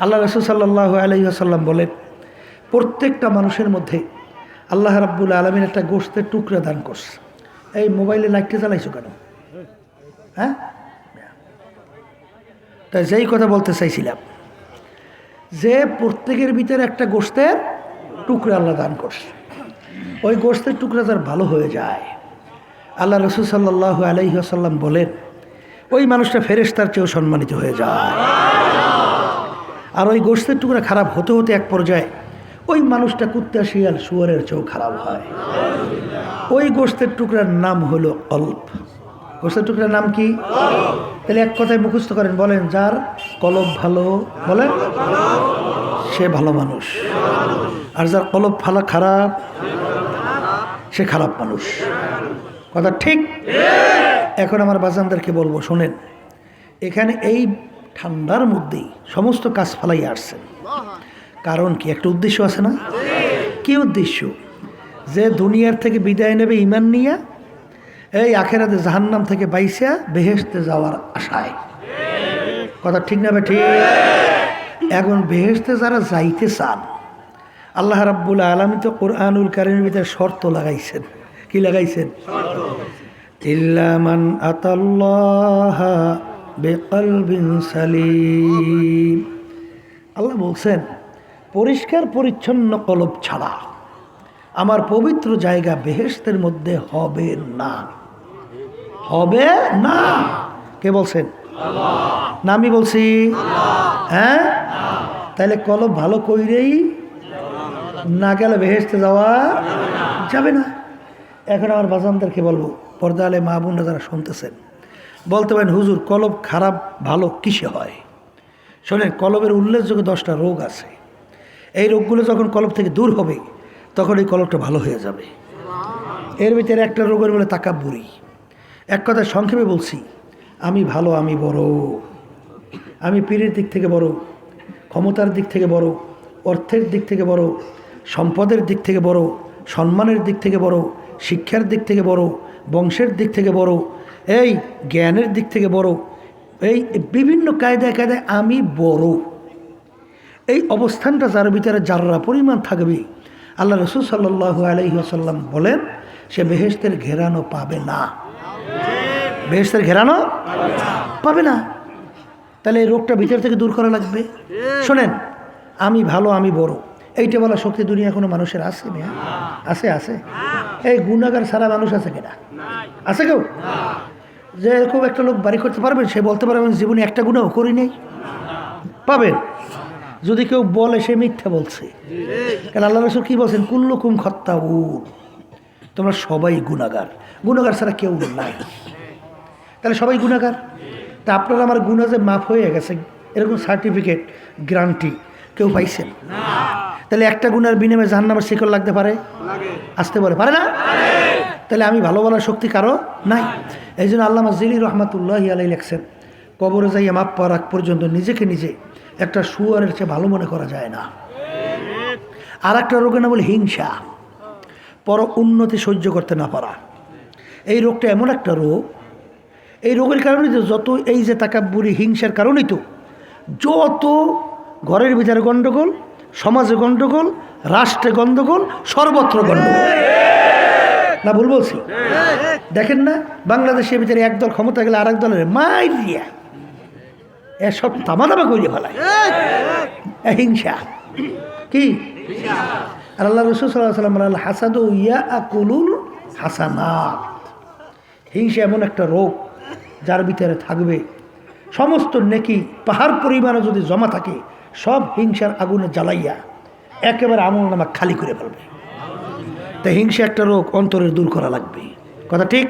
আল্লাহ রাসূল সাল্লাল্লাহু আলাইহি ওয়াসাল্লাম বলেন, প্রত্যেকটা মানুষের মধ্যে আল্লাহ রাব্বুল আলামিন একটা গোশতের টুকরা দান করছে। এই মোবাইলে লাইটটা জ্বালাইছো কেন? হ্যাঁ, তাই যেই কথা বলতে চাইছিলাম যে প্রত্যেকের ভিতরে একটা গোশতের টুকরা আল্লাহ দান করছে। ওই গোশতের টুকরা যার ভালো হয়ে যায়, আল্লাহ রাসূল সাল্লাল্লাহু আলাইহি ওয়াসাল্লাম বলেন ওই মানুষটা ফেরেশতার চেয়েও সম্মানিত হয়ে যায়। আর ওই গোশতের টুকরা খারাপ হতে হতে এক পর্যায়ে ওই মানুষটা কুত্তা শিয়াল শুয়োরের চেয়েও খারাপ হয়। ওই গোশতের টুকরার নাম হলো কলব। গোশতের টুকরার নাম কি? তাহলে এক কথায় মুখস্থ করেন, বলেন যার কলব ভালো, বলেন সে ভালো মানুষ। আর যার কলব ভালো খারাপ, সে খারাপ মানুষ। কথা ঠিক? এখন আমার বাজানদেরকে বলবো, শোনেন, এখানে এই ঠান্ডার মধ্যেই সমস্ত কাজ ফালাই আসছেন, কারণ কি একটা উদ্দেশ্য আছে না? কি উদ্দেশ্য? যে দুনিয়ার থেকে বিদায় নেবে ঈমান নিয়া, এই আখেরাতে জাহান্নাম থেকে বাইসা বেহেশতে যাওয়ার আশায়। কথা ঠিক না বে ঠিক? এখন বেহেশতে যারা যাইতে চান, আল্লাহ রাব্বুল আলামিন তো কোরআনুল কারীমের ভিতরে শর্ত লাগাইছেন। কি লাগাইছেন? ইল্লা মান আতাল্লাহা বিকলবিন সালিম। আল্লাহ বলছেন পরিষ্কার পরিচ্ছন্ন কলব ছাড়া আমার পবিত্র জায়গা বেহেশতের মধ্যে হবে না। হবে না। কে বলছেন? না আমি বলছি? হ্যাঁ, তাহলে কলব ভালো কইরেই না গেলে বেহেশতে যাওয়া যাবে না। এখন আমার বাজানদেরকে বলবো, পর্দা আলে মা বোনরা যারা শুনতেছেন, বলতে পারেন হুজুর কলব খারাপ ভালো কিসে হয়? শোনেন, কলবের উল্লেখযোগ্য 10টা রোগ আছে। এই রোগগুলো যখন কলব থেকে দূর হবে তখন এই কলবটা ভালো হয়ে যাবে। এর ভিতরে একটা রোগের বলে তাকাব্বুরি। এক কথা সংক্ষেপে বলছি, আমি ভালো, আমি বড়, আমি পীরের দিক থেকে বড়, ক্ষমতার দিক থেকে বড়, অর্থের দিক থেকে বড়, সম্পদের দিক থেকে বড়, সম্মানের দিক থেকে বড়, শিক্ষার দিক থেকে বড়, বংশের দিক থেকে বড়, এই জ্ঞানের দিক থেকে বড়, এই বিভিন্ন কায়দায় কায়দায় আমি বড়। এই অবস্থানটা যার ভিতরে যাররা পরিমাণ থাকবে, আল্লাহ রাসূল সাল্লাল্লাহু আলাইহি ওয়াসাল্লাম বলেন সে বেহেশতের ঘেরানো পাবে না। বেহেশতের ঘেরানো পাবে না। তাহলে এই রোগটা ভিতর থেকে দূর করা লাগবে। শোনেন, আমি ভালো, আমি বড়, এইটা বলা শক্তি দুনিয়া কোনো মানুষের আছে? মেয়া আছে? আছে? এই গুনাহগার সারা মানুষ আছে কিনা? আছে কেউ? যে এরকম একটা লোক বাড়ি করতে পারবেন, সে বলতে পারবেন জীবনে একটা গুনাহ করি নেই? পাবেন? যদি কেউ বলে সে মিথ্যা বলছে। কারণ আল্লাহ রাসূল কি বলছেন? কুল্লুকুম খাত্তাউন, তোমরা সবাই গুনাহগার, গুনাহগার ছাড়া কেউ নাই। তাহলে সবাই গুনাহগার। তা আপনারা আমার গুনাহ যে মাফ হয়ে গেছে এরকম সার্টিফিকেট গ্যারান্টি কেউ পাইছেন? তাহলে একটা গুনার বিনিময়ে জাহান্নামের শিকল লাগতে পারে? আসতে পারে না? তাহলে আমি ভালো বলার শক্তি কারো নাই। এই জন্য আল্লামা জিলি রহমাতুল্লাহি আলাইহি লেখছেন, কবরে যাইয়া মাপ পাওয়ার আগ পর্যন্ত নিজেকে নিজে একটা শুয়োরের চেয়ে ভালো মনে করা যায় না। আর একটা রোগের নাম বলে হিংসা, পর উন্নতি সহ্য করতে না পারা। এই রোগটা এমন একটা রোগ, এই রোগের কারণেই তো যত এই যে তাকাব্বুরি হিংসার কারণেই তো যত ঘরের ভিতরে গণ্ডগোল, সমাজে গণ্ডগোল, রাষ্ট্রে গণ্ডগোল, সর্বত্র গণ্ডগোল। না ভুল বলছি? দেখেন না, বাংলাদেশের ভিতরে একদল ক্ষমতা গেলে আরেক দলের মাইরিয়া এসব তামাদামা করিয়ে ফেলায়। হিংসা কি? আর আল্লাহ রাসূল সাল্লাল্লাহু আলাইহি ওয়াসাল্লাম বলেন হাসাদু ইয়াকুলুল হাসানাত। হিংসা এমন একটা রোগ যার ভিতরে থাকবে সমস্ত নেকি পাহাড় পরিমাণে যদি জমা থাকে, সব হিংসার আগুনে জ্বালাইয়া একেবারে আমলনামা খালি করে ফেলবে। তাই হিংসা একটা রোগ, অন্তরের দূর করা লাগবে। কথা ঠিক?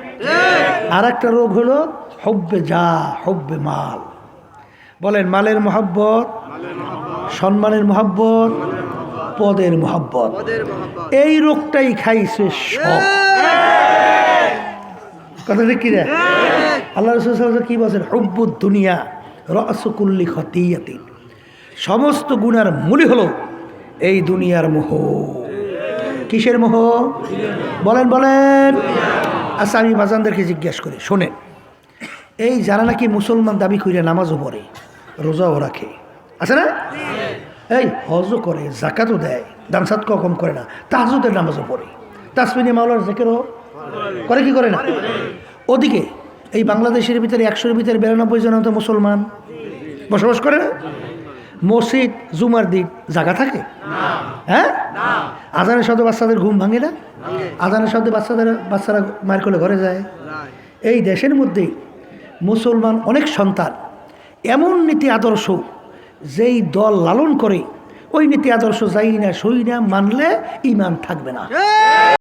আর একটা রোগ হলো হুব্বে যা, হুব্বে মাল। বলেন মালের মহব্বত, সম্মানের মহব্বত, পদের মহব্বত। এই রোগটাই খাইছে সব। কথা ঠিক কি রে? আল্লাহ রাসূল সাল্লাল্লাহু আলাইহি ওয়াসাল্লাম কি বলেন? হুব্বুদ দুনিয়া রাসু কুল্লি খতিয়াতিন। সমস্ত গুনার মূলই হলো এই দুনিয়ার মোহ। কিসের মোহ? বলেন বলেন। আচ্ছা আমি বাজানদেরকে জিজ্ঞেস করি, শোনেন, এই যারা নাকি মুসলমান দাবি করে নামাজও পড়ে, রোজাও রাখে, আছে না? এই হজও করে, জাকাতও দেয়, দান সাদকাও কম করে না, তাহাজ্জুদের নামাজও পড়ে, তাসবিহে মাওলার জিকিরও করে, কি করে না? ওদিকে এই বাংলাদেশের ভিতরে 100-এর ভিতরে 92 জন তো মুসলমান বসবাস করে না। মসজিদ জুমার দিন জায়গা থাকে? হ্যাঁ, আজানের শব্দে বাচ্চাদের ঘুম ভাঙে না? আজানের শব্দে বাচ্চারা মার কোলে ঘরে যায়। এই দেশের মধ্যে মুসলমান অনেক সন্তান এমন নীতি আদর্শ যেই দল লালন করে, ওই নীতি আদর্শ যাই না সই না মানলে ঈমান থাকবে না।